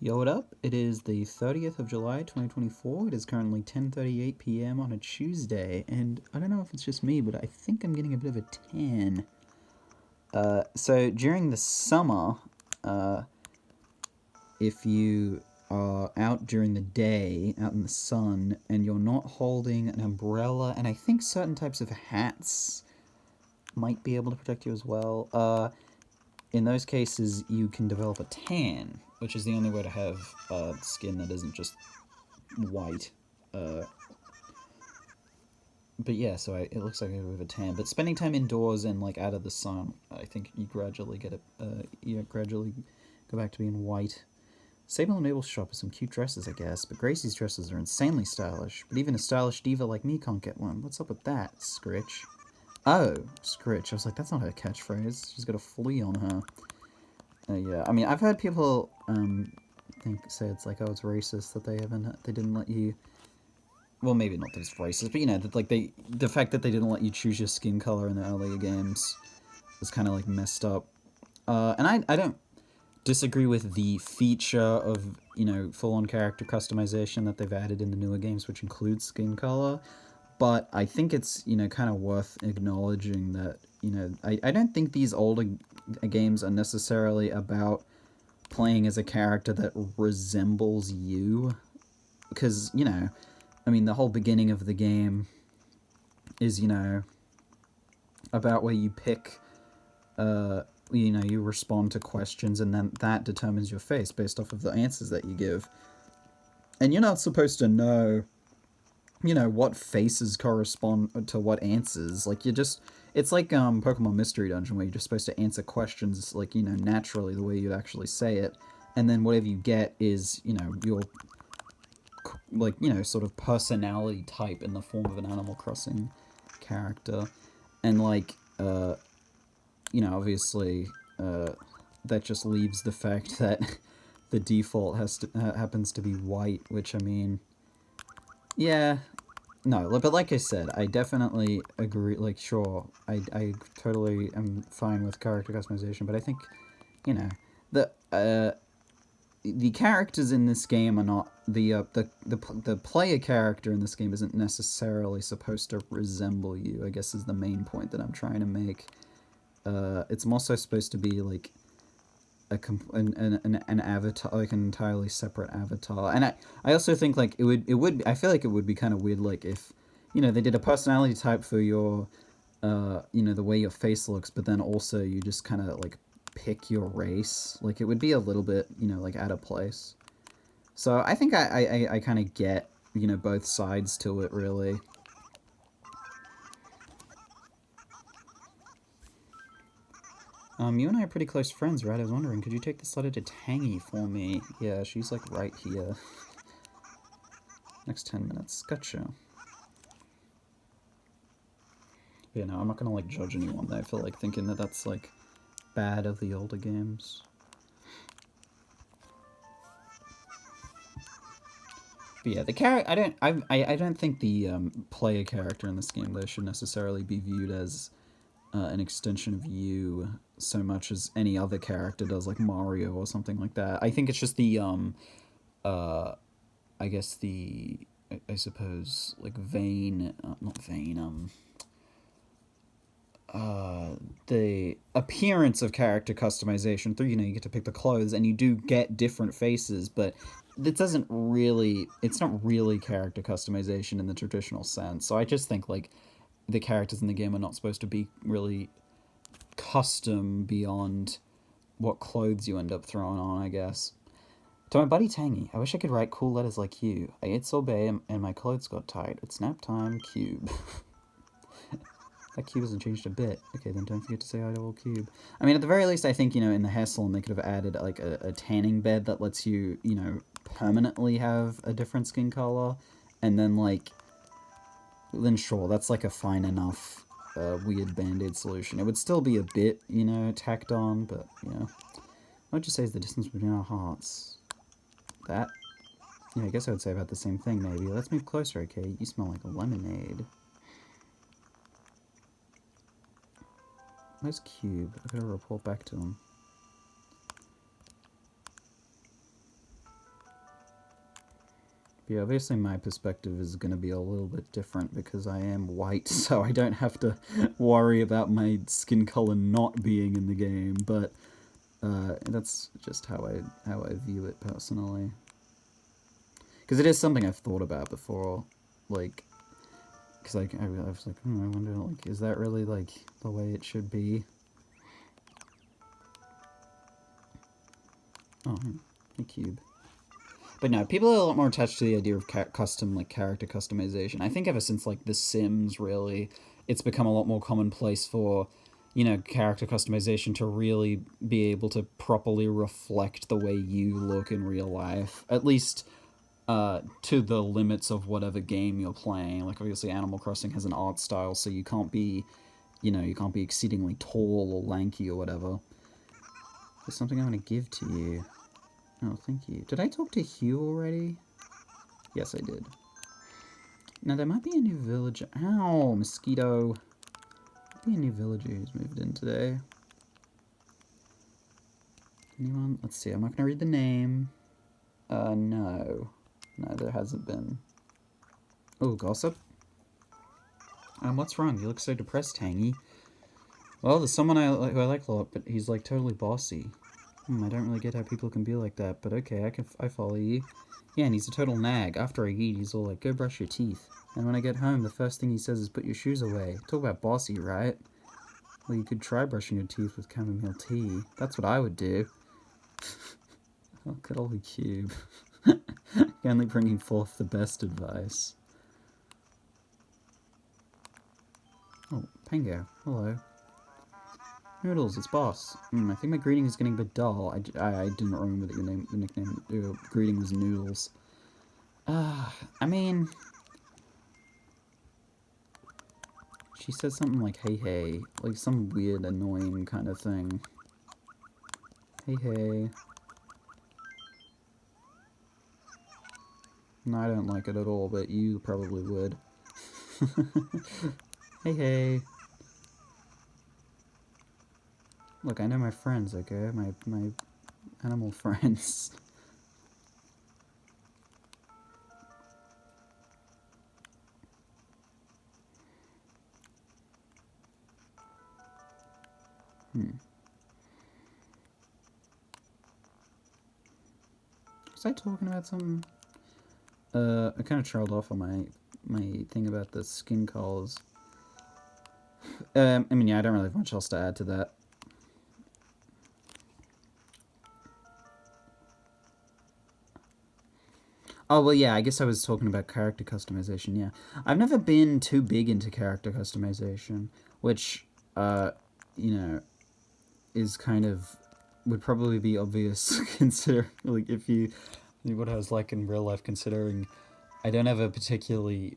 Yo, what up? It is the 30th of July, 2024. It is currently 10:38 p.m. on a Tuesday, and I don't know if it's just me, but I think I'm getting a bit of a tan. So during the summer, if you are out during the day, out in the sun, and you're not holding an umbrella, and I think certain types of hats might be able to protect you as well, in those cases, you can develop a tan, which is the only way to have skin that isn't just white. But yeah, so it looks like I have a tan. But spending time indoors and like out of the sun, I think you gradually get you gradually go back to being white. Sable and Mabel's shop has some cute dresses, I guess, but Gracie's dresses are insanely stylish. But even a stylish diva like me can't get one. What's up with that, Scritch? Oh, Scritch. I was like, that's not her catchphrase. She's got a flea on her. Yeah, I mean, I've heard people say it's like, oh, it's racist that they didn't let you. Well, maybe not that it's racist, but you know, that like the fact that they didn't let you choose your skin color in the earlier games was kind of like messed up. And I don't disagree with the feature of, you know, full-on character customization that they've added in the newer games, which includes skin color. But I think it's, you know, kind of worth acknowledging that, you know, I don't think these older games are necessarily about playing as a character that resembles you. Because, you know, I mean, the whole beginning of the game is, you know, about where you pick, you know, you respond to questions and then that determines your face based off of the answers that you give. And you're not supposed to know, you know, what faces correspond to what answers. Like, it's like Pokemon Mystery Dungeon, where you're just supposed to answer questions, like, you know, naturally, the way you'd actually say it, and then whatever you get is, you know, your, like, you know, sort of personality type in the form of an Animal Crossing character. And, like, you know, obviously, that just leaves the fact that the default happens to be white, which, I mean, yeah, no, but like I said, I definitely agree, like, sure, I totally am fine with character customization, but I think, you know, the characters in this game are not, the player character in this game isn't necessarily supposed to resemble you, I guess is the main point that I'm trying to make. It's more so supposed to be, like, an avatar, like an entirely separate avatar. And I also think, like, I feel like it would be kind of weird, like, if, you know, they did a personality type for your, you know, the way your face looks, but then also you just kind of, like, pick your race. Like, it would be a little bit, you know, like, out of place. So I think I kind of get, you know, both sides to it, really. You and I are pretty close friends, right? I was wondering, could you take this letter to Tangy for me? Yeah, she's, like, right here. Next 10 minutes. Gotcha. Yeah, no, I'm not gonna, like, judge anyone there for, like, thinking that that's, like, bad of the older games. But yeah, the character, I don't think the player character in this game, though, should necessarily be viewed as an extension of you so much as any other character does, like Mario or something like that. I think it's just the, I guess I suppose, like, not vain, the appearance of character customization through, you know, you get to pick the clothes and you do get different faces, but it's not really character customization in the traditional sense. So I just think, like, the characters in the game are not supposed to be really custom beyond what clothes you end up throwing on, I guess. To my buddy Tangy, I wish I could write cool letters like you. I ate sorbet and my clothes got tight. It's nap time, Cube. That cube hasn't changed a bit. Okay, then don't forget to say hi to old cube. I mean, at the very least, I think, you know, in the hair salon, they could have added, like, a tanning bed that lets you, you know, permanently have a different skin color. And then, like, then sure, that's, like, a fine enough weird Band-Aid solution. It would still be a bit, you know, tacked on, but, you know. What would you say is the distance between our hearts? That? Yeah, I guess I would say about the same thing, maybe. Let's move closer, okay? You smell like a lemonade. Where's Cube? I gotta report back to him. Yeah, obviously my perspective is going to be a little bit different because I am white, so I don't have to worry about my skin color not being in the game, but that's just how I view it personally. Because it is something I've thought about before, like, because like, I was like, I wonder, like, is that really, like, the way it should be? Oh, hey, Cube. But no, people are a lot more attached to the idea of custom, like, character customization. I think ever since, like, The Sims, really, it's become a lot more commonplace for, you know, character customization to really be able to properly reflect the way you look in real life. At least to the limits of whatever game you're playing. Like, obviously, Animal Crossing has an art style, so you can't be, you know, you can't be exceedingly tall or lanky or whatever. There's something I'm going to give to you. Oh, thank you. Did I talk to Hugh already? Yes, I did. Now, there might be a new villager. Ow, mosquito. Might be a new villager who's moved in today. Anyone? Let's see. I'm not going to read the name. No. No, there hasn't been. Oh, gossip? What's wrong? You look so depressed, Tangy. Well, there's someone who I like a lot, but he's, like, totally bossy. I don't really get how people can be like that, but okay, I follow you. Yeah, and he's a total nag. After I eat, he's all like, go brush your teeth. And when I get home, the first thing he says is, put your shoes away. Talk about bossy, right? Well, you could try brushing your teeth with chamomile tea. That's what I would do. Oh, good old Cube. Only bringing forth the best advice. Oh, Pango. Hello. Noodles, it's boss. I think my greeting is getting a bit dull. I didn't remember that your nickname, your greeting was Noodles. I mean... She said something like, hey, hey. Like some weird, annoying kind of thing. Hey, hey. No, I don't like it at all, but you probably would. Hey, hey. Look, I know my friends, okay? My animal friends. Was I talking about something? I kind of trailed off on my thing about the skin colors. I mean, yeah, I don't really have much else to add to that. Oh, well, yeah, I guess I was talking about character customization, yeah. I've never been too big into character customization, which, you know, is kind of, would probably be obvious, consider, like, if you knew what I was like in real life, considering I don't have a particularly,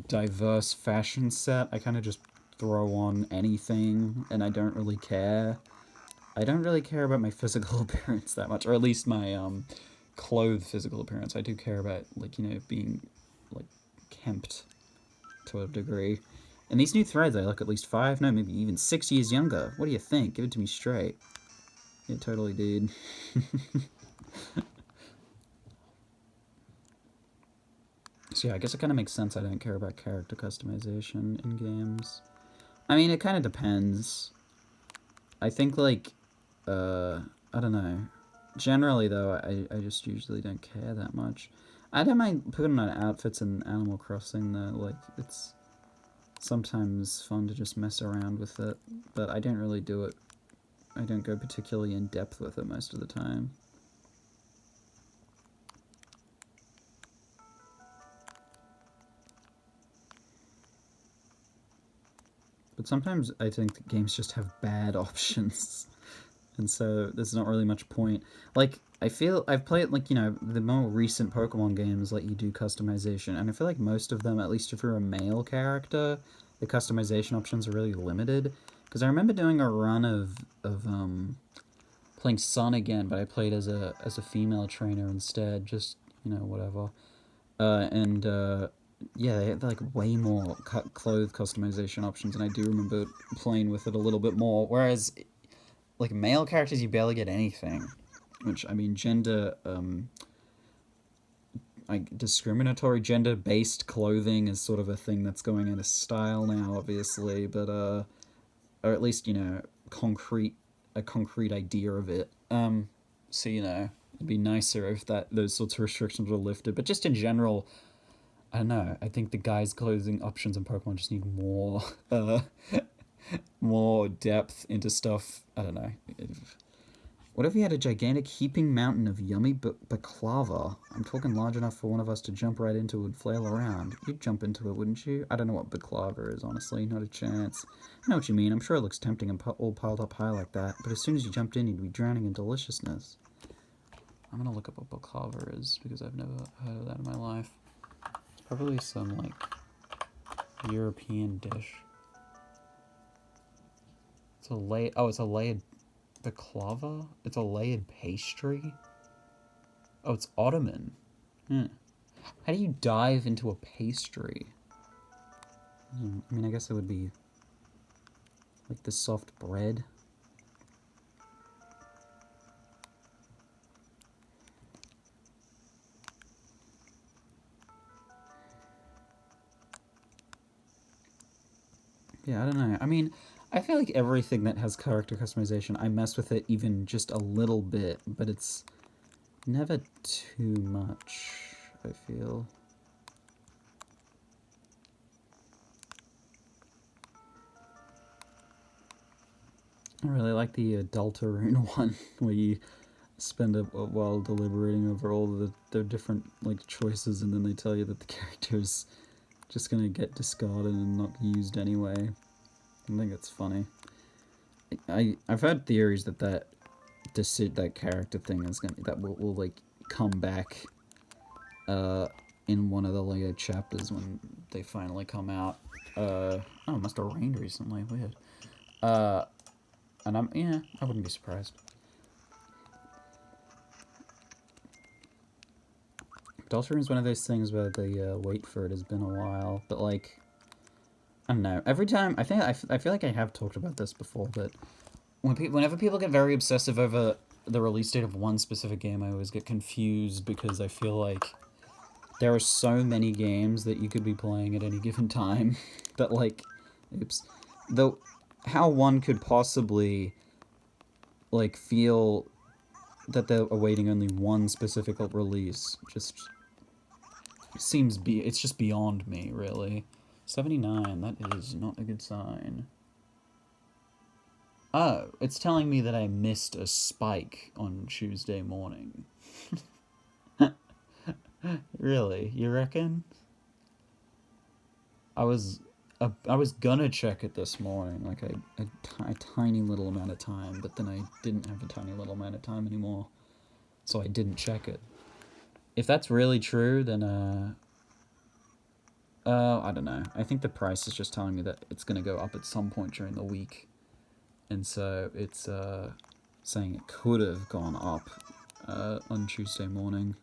diverse fashion set. I kind of just throw on anything, and I don't really care. I don't really care about my physical appearance that much, or at least my, clothed physical appearance. I do care about, like, you know, being, like, kempt to a degree. And these new threads, I look at least 5, no, maybe even 6 years younger. What do you think? Give it to me straight. Yeah, totally, dude. So yeah, I guess it kind of makes sense I don't care about character customization in games. I mean, it kind of depends. I think, like, I don't know. Generally, though, I just usually don't care that much. I don't mind putting on outfits in Animal Crossing, though. Like, it's sometimes fun to just mess around with it, but I don't really do it. I don't go particularly in depth with it most of the time. But sometimes I think that games just have bad options. And so there's not really much point. Like, I feel I've played, like, you know, the more recent Pokemon games let you do customization, and I feel like most of them, at least if you're a male character, the customization options are really limited. Because I remember doing a run of playing Sun again, but I played as a female trainer instead, just, you know, whatever. Yeah, they had like way more clothes customization options, and I do remember playing with it a little bit more. Whereas, like, male characters, you barely get anything. Which, I mean, gender like discriminatory gender-based clothing is sort of a thing that's going out of style now, obviously, but or at least, you know, a concrete idea of it. So, you know, it'd be nicer if those sorts of restrictions were lifted. But just in general, I don't know. I think the guys' clothing options in Pokemon just need more more depth into stuff. I don't know. What if we had a gigantic heaping mountain of yummy baklava? I'm talking large enough for one of us to jump right into it and flail around. You'd jump into it, wouldn't you? I don't know what baklava is, honestly. Not a chance. I know what you mean. I'm sure it looks tempting and all piled up high like that. But as soon as you jumped in, you'd be drowning in deliciousness. I'm gonna look up what baklava is, because I've never heard of that in my life. It's probably some, like, European dish. It's a layered baklava? It's a layered pastry? Oh, it's Ottoman. How do you dive into a pastry? I mean, I guess it would be like the soft bread. Yeah, I don't know. I mean, I feel like everything that has character customization, I mess with it even just a little bit, but it's never too much, I feel. I really like the Deltarune one, where you spend a while deliberating over all the different, like, choices, and then they tell you that the character's just gonna get discarded and not used anyway. I think it's funny. I've heard theories that character thing is will like come back in one of the later chapters when they finally come out. Oh, it must have rained recently. Weird. And I wouldn't be surprised. Deltarune is one of those things where the wait for it has been a while, but like, I don't know. Every time, I feel like I have talked about this before, but whenever people get very obsessive over the release date of one specific game, I always get confused, because I feel like there are so many games that you could be playing at any given time that, like, though, how one could possibly, like, feel that they're awaiting only one specific release just it's just beyond me, really. 79, that is not a good sign. Oh, it's telling me that I missed a spike on Tuesday morning. Really? You reckon? I was gonna check it this morning, like a tiny little amount of time, but then I didn't have a tiny little amount of time anymore, so I didn't check it. If that's really true, then I don't know. I think the price is just telling me that it's gonna go up at some point during the week, and so it's saying it could have gone up on Tuesday morning.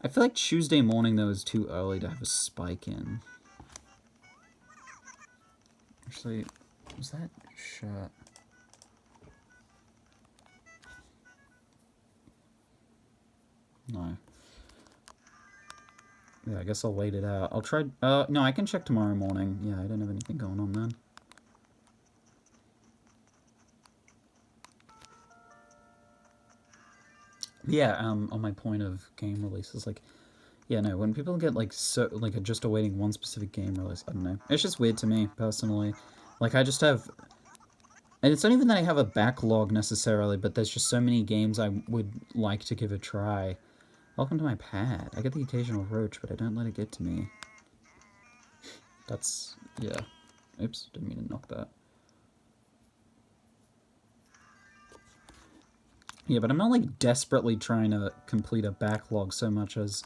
I feel like Tuesday morning, though, is too early to have a spike in. Actually, was that shirt? No. Yeah, I guess I'll wait it out. I'll try... no, I can check tomorrow morning. Yeah, I don't have anything going on then. Yeah, on my point of game releases, like... Yeah, no, when people get, like, just awaiting one specific game release, I don't know. It's just weird to me, personally. Like, I just have... And it's not even that I have a backlog, necessarily, but there's just so many games I would like to give a try. Welcome to my pad. I get the occasional roach, but I don't let it get to me. That's... yeah. Oops, didn't mean to knock that. Yeah, but I'm not, like, desperately trying to complete a backlog so much as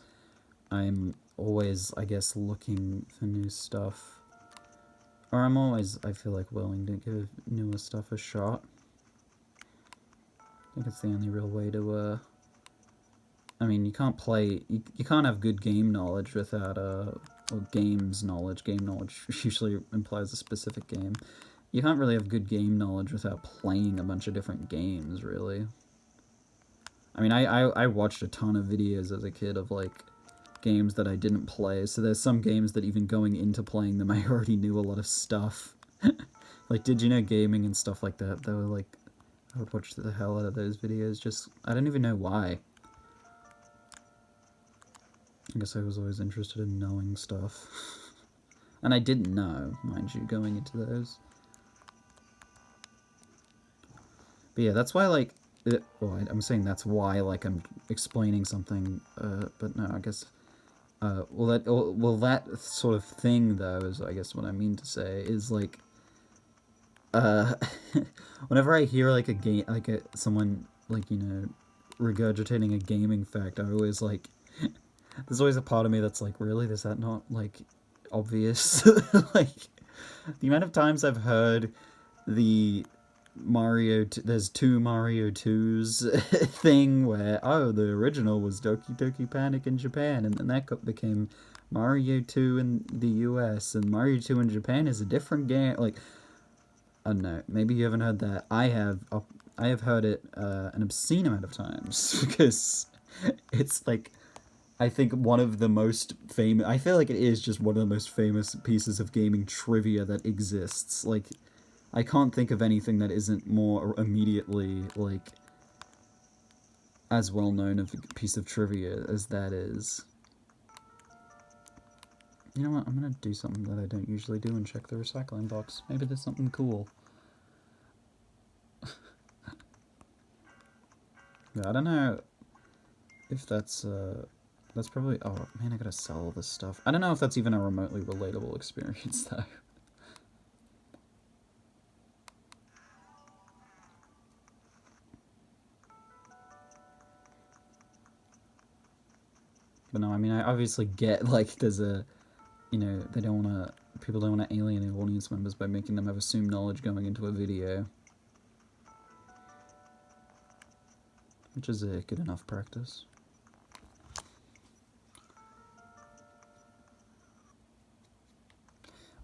I'm always, I guess, looking for new stuff. Or I'm always, I feel like, willing to give newer stuff a shot. I think it's the only real way to, I mean, you can't play... You can't have good game knowledge without, or games knowledge. Game knowledge usually implies a specific game. You can't really have good game knowledge without playing a bunch of different games, really. I mean, I watched a ton of videos as a kid of, like, games that I didn't play. So there's some games that even going into playing them, I already knew a lot of stuff. Like, did you know gaming and stuff like that? They were like, I would watch the hell out of those videos. Just, I don't even know why. I guess I was always interested in knowing stuff. And I didn't know, mind you, going into those. But yeah, that's why, like, well, I'm saying that's why, like, I'm explaining something, but no, I guess, well, that sort of thing, though, is, I guess, what I mean to say, is, like, whenever I hear, like, a game, like, someone, like, you know, regurgitating a gaming fact, I always, like, there's always a part of me that's like, really? Is that not, like, obvious? Like, the amount of times I've heard the there's two Mario 2s thing where, oh, the original was Doki Doki Panic in Japan, and then that became Mario 2 in the US, and Mario 2 in Japan is a different game. Like, I don't know, maybe you haven't heard that. I have heard it an obscene amount of times, because it's, like, I think one of the most famous... I feel like it is just one of the most famous pieces of gaming trivia that exists. Like, I can't think of anything that isn't more immediately, like, as well-known of a piece of trivia as that is. You know what? I'm gonna do something that I don't usually do and check the recycling box. Maybe there's something cool. Yeah, I don't know if that's probably... Oh, man, I gotta sell all this stuff. I don't know if that's even a remotely relatable experience, though. But no, I mean, I obviously get, like, there's a... You know, they don't want to... People don't want to alienate audience members by making them have assumed knowledge going into a video. Which is a good enough practice.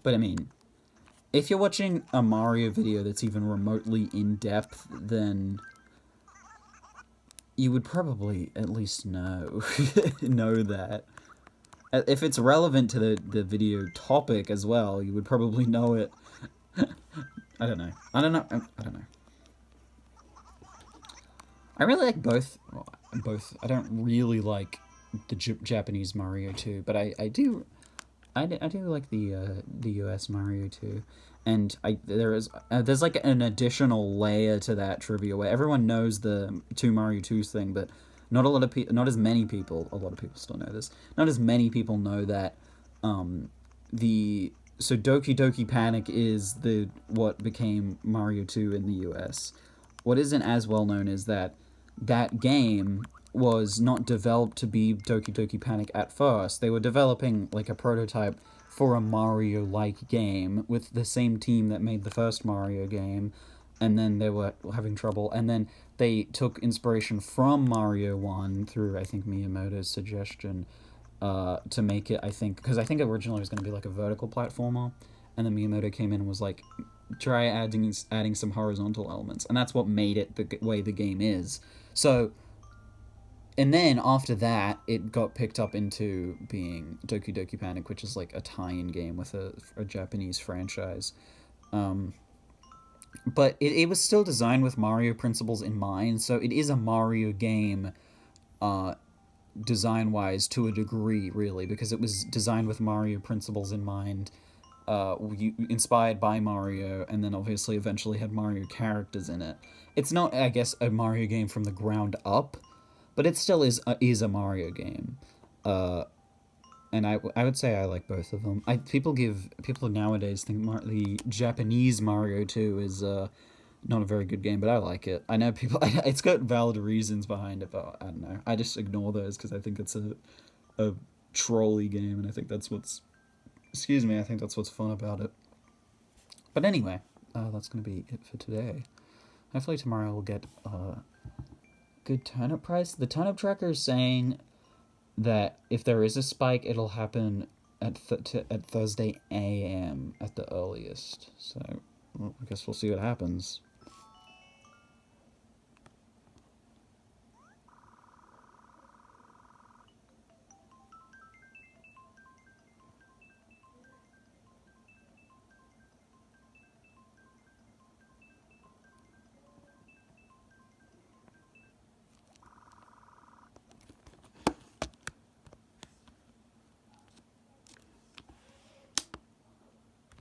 But I mean, if you're watching a Mario video that's even remotely in-depth, then you would probably at least know know that. If it's relevant to the video topic as well, you would probably know it. I don't know. I don't know. I really like both. Well, both. I don't really like the Japanese Mario 2, but I do like the US Mario 2, and there's like an additional layer to that trivia where everyone knows the two Mario 2s thing, but not as many people. A lot of people still know this. Not as many people know that so Doki Doki Panic is what became Mario 2 in the US. What isn't as well known is that game was not developed to be Doki Doki Panic at first. They were developing, like, a prototype for a Mario-like game with the same team that made the first Mario game, and then they were having trouble, and then they took inspiration from Mario 1 through, I think, Miyamoto's suggestion, to make it, I think, because I think originally it was going to be like a vertical platformer, and then Miyamoto came in and was like, try adding some horizontal elements, and that's what made it the way the game is. So, and then after that, it got picked up into being Doki Doki Panic, which is like a tie-in game with a Japanese franchise. But it was still designed with Mario principles in mind, so it is a Mario game, design-wise, to a degree, really, because it was designed with Mario principles in mind, inspired by Mario, and then obviously eventually had Mario characters in it. It's not, I guess, a Mario game from the ground up, but it still is a Mario game. And I would say I like both of them. People nowadays think the Japanese Mario 2 is not a very good game, but I like it. I know people... It's got valid reasons behind it, but I don't know. I just ignore those because I think it's a trolley game, and I think that's what's... Excuse me, I think that's what's fun about it. But anyway, that's going to be it for today. Hopefully tomorrow we'll get good turnip price. The turnip tracker is saying that if there is a spike, it'll happen at Thursday AM at the earliest. So, well, I guess we'll see what happens.